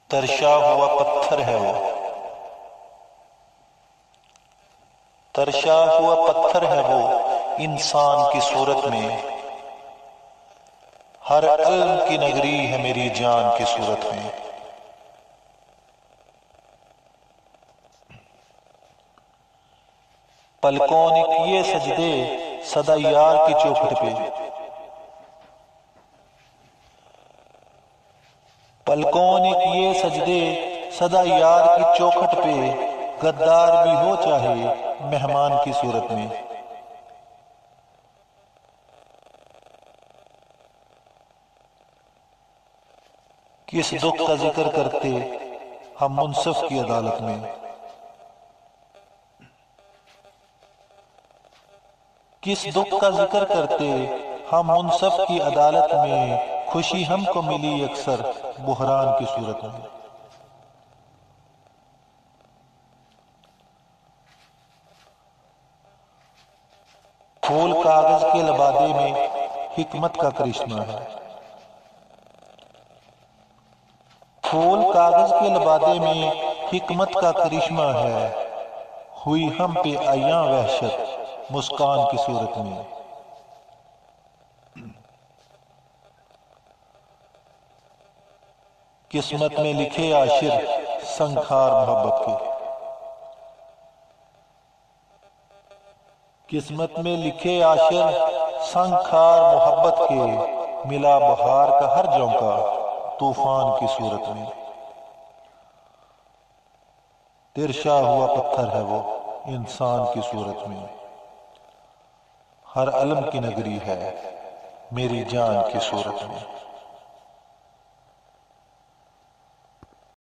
ترشا ہوا پتھر ہے وہ، ترشا ہوا پتھر ہے وہ انسان کی صورت میں، ہر علم کی نگری ہے میری جان کی صورت میں۔ پلکوں نے کیے سجدے سدا یار کی چوکھٹ پہ، پلکوں نے کیے سجدے سدا یار کی چوکھٹ پہ، غدار بھی ہو چاہے مہمان کی صورت میں۔ کس دکھ کا ذکر کرتے ہم منصف کی عدالت میں، کس دکھ کا ذکر کرتے ہم منصف کی عدالت میں، خوشی ہم کو ملی اکثر بحران کی صورت میں۔ پھول کاغذ کے لبادے میں حکمت کا کرشمہ ہے، پھول کاغذ کے لبادے میں حکمت کا کرشمہ ہے، ہوئی ہم پہ عیاں وحشت مسکان کی صورت میں۔ قسمت میں لکھے عاشر سنگھار محبت کے، قسمت میں لکھے عاشر سنگھار محبت کے، ملا بہار کا ہر جھونکا طوفان کی صورت میں۔ ترشا ہوا پتھر ہے وہ انسان کی صورت میں، ہر علم کی نگری ہے میری جان کی صورت میں۔